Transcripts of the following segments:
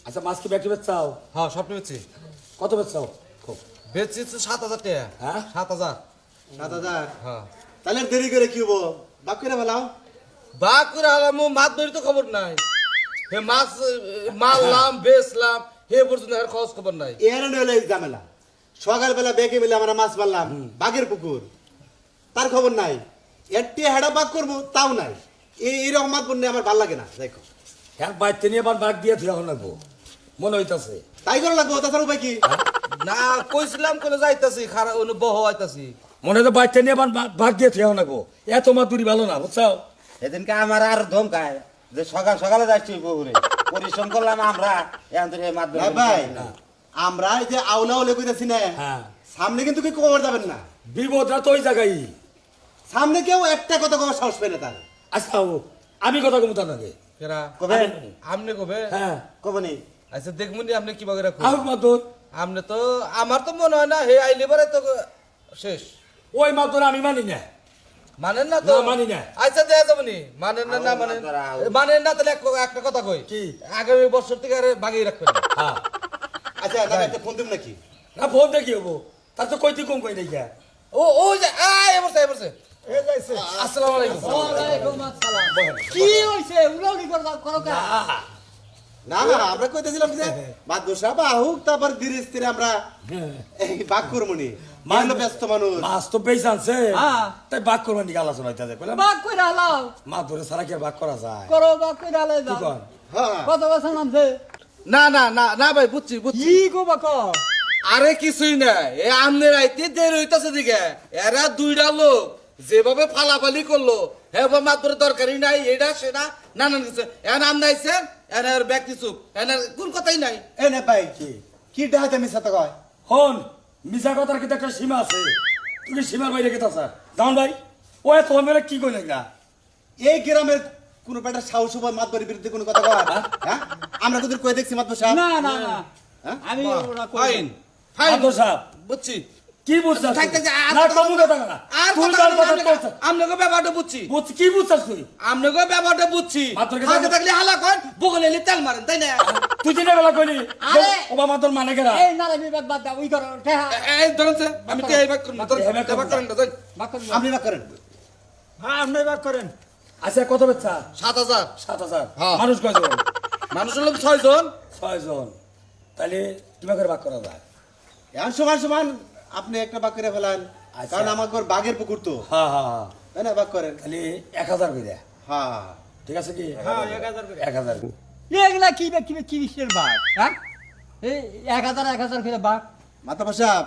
আচ্ছা মাছ কি ব্যাগটি বেচাও? হ্যাঁ সব বেচছি। কত বেচাও? বেচছি 7,000 টাকা। হ্যাঁ 7,000। 7,000 হ্যাঁ তাহলে দেরি করে কি হবো বাক করে ফেলাও বা করে আলাম মাছ ধরি তো খবর নাই। হে মাছ মারলাম বেচলাম হে পর্যন্ত আর খরচ খবর নাই। এর নইলে এই ঝামেলা সকালবেলা বেগে মিলে আমরা মাছ মারলাম বাঘের পুকুর তার খবর নাই একটি হেডা বাঘ করবো তাও নাই এইরকম মাছ বন্যে আমার ভাল লাগে না দেখো হ্যাঁ বাইতে নিয়ে আবার বাঘ দিয়ে থুয়া লাগবো মনে হইতাছে। তাই করে লাগবো তাছাড়া উপায় কি না কইছিলাম কোলে যাইতাছি খারাপ বহ হইতাছি। মনে হয় বাইতে নিয়ে আবার বাঘ দিয়ে থুয়া লাগবো। এত মাছ দূরি ভালো না বুঝছাও? এদিনকে আমার আর ধমকায় যে সকাল সকালে যাচ্ছি বহুরে পরিশ্রম করলাম আমরা এখন তো মাছ না ভাই আমরা এই যে আউলা উলে কইতাছি না হ্যাঁ সামনে কিন্তু কি খবর যাবেন না বিপদটা তো ওই জায়গায়। সামনে কেউ একটা কথা কবার সাহস পেয়ে না তার আচ্ছা আমি কথা কমু তার নাকি? কেরা কবে আমনে কবে? হ্যাঁ কবনি আচ্ছা দেখমুনি আপনি কি বাগে রাখুন। আহুক মাতুর আমনে তো আমার তো মনে হয় না হে আইলে পরে তো শেষ। ওই মাতুর আমি মানি না। মানেন না তো? না, মানি না। আচ্ছা দেয়া যাবনি মানেন না না মানেন মানেন না তাহলে একটা কথা কই কি? আগামী বছর থেকে আরে বাগিয়ে রাখবেন। হ্যাঁ আচ্ছা দাদা একটা ফোন দিব নাকি না ফোন দেখি হবো তার তো কইতে কম কই নাই গা। ও ও যে এবারছে এবারছে আসসালামু আলাইকুম। ওয়ালাইকুম আসসালাম। কি হইছে উলাউলি করো কা? না না আমরা কইতেছিলাম যে মাদ্রাসা বা হুক তারপর ধীরে স্থিরে আমরা এই বাক করমুনি মানুষ ব্যস্ত মানুষ মাছ তো পেয়েছে আনছে হ্যাঁ। তাই বাঘ করবার দিকে আলোচনা হইতে যায় বললাম বাগ কইরা লাও মাছ ধরে সারা কি আর বাঘ করা যায়? করো বাগ কইরা লাই কি যাও। কর? হ্যাঁ কত বছর নামছে? না না না না ভাই বুঝছি বুঝছি। কি গো বাক? আরে কিছুই না এ আমনের আইতে দেরি হইতাছে দিকে এরা দুইটা লোক যেভাবে ফালাফালি করলো হ্যাঁ মাত্র দরকারি নাই এটা সেটা নানান কিছু এখন আম নাইছেন এনার ব্যক্তি চুপ এনার কোন কথাই নাই। এই না ভাই কি ডাহাতে মিশা তো কয় হন মিশা কথার কিন্তু একটা সীমা আছে। তুমি সীমার বাইরে কেতা স্যার জামান ভাই ও এত মেরে কি কইলে না? এই গ্রামের কোন বেটার সাহস হবে মাতবাড়ির বিরুদ্ধে কোনো কথা কয় হ্যাঁ আমরা কিন্তু কই দেখছি মাতবা না না না হ্যাঁ? আমি ওরা কই ফাইন ফাইন আব্দুল সাহেব বুঝছি। কি বুঝছাস থাক, থাক, আর না কথা কমু কথা না আর তুই কথা তার কথা আমনে কইছ আমনে ব্যাপারটা বুঝছি বুঝ কি বুঝছাস তুই? আমনে ব্যাপারটা বুঝছি মাত্র কি হাতে জানো? থাকলে হালা কর বগলে এলে তেল মারেন তাই না? তুই যেটা বেলা কইলি আরে! ওবা মাতর মানে কেরা? এই না রে বিবাদ বাদ দাও ওই করো ঠেহা এই ধরেন স্যার আমি তে এই বাক করুন এই বাক করুন। বাক করেন না যাই। বাগ করো। আপনি বাক করেন হ্যাঁ আপনি বাগ করেন। আচ্ছা কত বেচা? 7,000 7,000 হ্যাঁ। মানুষ কয়জন? মানুষ হলো 6 জন। 6 জন। তাহলে কিবা করে ভাগ করা যায়? এখন সমান সমান আপনি একটা বাক করে ফেলান আচ্ছা। কারণ আমার ঘর বাঘের পুকুর তো হ্যাঁ হ্যাঁ হ্যাঁ তাই না বাক করেন তাহলে 1000 কইরা হ্যাঁ ঠিক আছে কি? হ্যাঁ 1000 করে। 1000 এগুলা কি কি কি কিসের বাগ? হ্যাঁ এই 1000 করে বাগ। মাতা সাহেব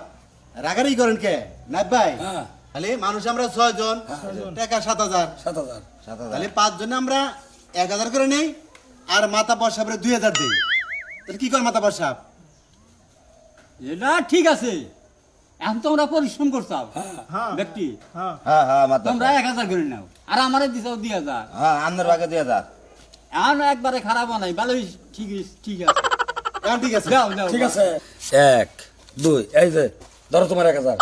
রাগারি করেন কে না ভাই হ্যাঁ তাহলে মানুষ আমরা 6 জন টাকা 7,000 7,000 তাহলে 5 জনে আমরা 1,000 করে নেই আর মাতা সাহেবের 2,000 দেই তাহলে কি কর মাতা সাহেব এটা ঠিক আছে এখন তোমরা পরিশ্রম করছাও হ্যাঁ ব্যক্তি হ্যাঁ হ্যাঁ মাত্র তোমরা 1000 করে নাও আর আমারে দিছাও 2000 হ্যাঁ আন্দার ভাগে 2,000 এখন একবারে খারাপ নাই ভালোই ঠিক আছে এখন ঠিক আছে দাও দাও ঠিক আছে 1 2 এই যে ধরো তোমার 1000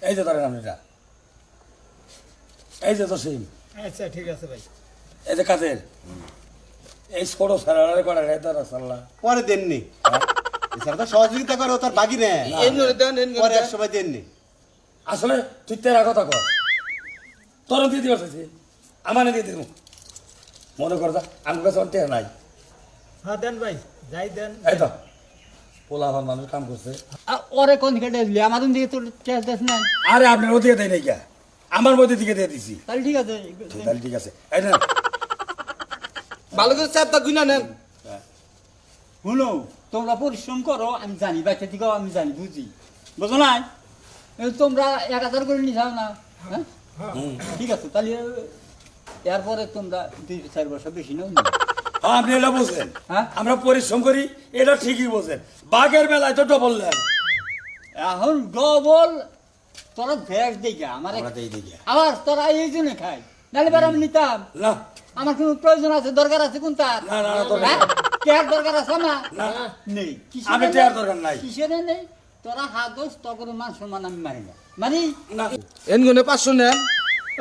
এই যে ধরেন আপনি এটা এই যে তো সিম আচ্ছা ঠিক আছে ভাই এই যে কাজের এই ছোট সারারে করা রে তার সাল্লাহ পরে দেননি এছাড়া তো সহযোগিতা করে ও তার বাকি নেই এই নরে দেন এই নরে পরে দেন। এক সময় দেননি আসলে তুই তেরা কথা কর তোর দিয়ে দিবি আমানে দিয়ে দিব মনে কর যা আমার কাছে অন্তে নাই হ্যাঁ দেন ভাই যাই দেন এই তো পোলা আমার মানুষ কাম করছে ওরে কোন কেটে দিলি আমার দিকে তোর টেস্ট দেস নাই আরে আপনার ওদিকে দেয় নাই কে আমার মধ্যে দিকে দিয়ে দিছি তাহলে ঠিক আছে তাহলে ঠিক আছে এই না ভালো করে চাপটা গুনা নেন। শুনো তোমরা পরিশ্রম করো আমি জানি বাচ্চা থেকে আমি জানি বুঝি বুঝো নাই তোমরা 1000 করে নিছাও না হ্যাঁ ঠিক আছে তাহলে এরপরে তোমরা 2-4 বছর বেশি নাও না। আপনি এটা বলছেন হ্যাঁ? আমরা পরিশ্রম করি এটা ঠিকই বলছেন বাঘের বেলায় তো ডবল নেন এখন ডবল তোরা ভ্যাস দেখা আমার আমরা দেই দিকে আবার তোরা এই জন্য খাই নাহলে বের আমি নিতাম না আমার কোনো প্রয়োজন আছে দরকার আছে কোন তার না, না, না, দরকার হ্যাঁ? কেয়ার দরকার আছে না না। নেই কিসের আমি নেই? টেয়ার দরকার নাই। কিসের নেই তোরা হাত দোষ তখন মান সম্মান আমি মারি না মানে এন গুনে 500 নেন।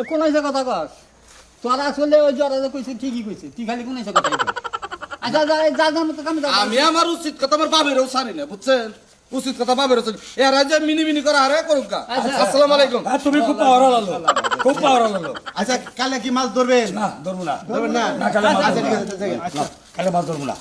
কোন কথা কস তোরা আসলে ওই জরা কইছে ঠিকই কইছে তুই খালি কোন এসে কথা কইছিস আচ্ছা যা যা যা মতো কামে যা আমি আমার উচিত কথা আমার বাবেরও সারি না বুঝছেন উচিত কথা বাবেরও সারি এরা যে মিনি করা হারে করুক গা। আচ্ছা। আসসালামু আলাইকুম। আর তুমি খুব পাওয়ার লালো, খুব পাওয়ার লালো। আচ্ছা কালে কি মাছ ধরবেন? না ধরবো না, ধরবেন না? না কালে মাছ আচ্ছা ধরবো ঠিক না। আছে, ঠিক আছে। কালে মাছ ধরবো না।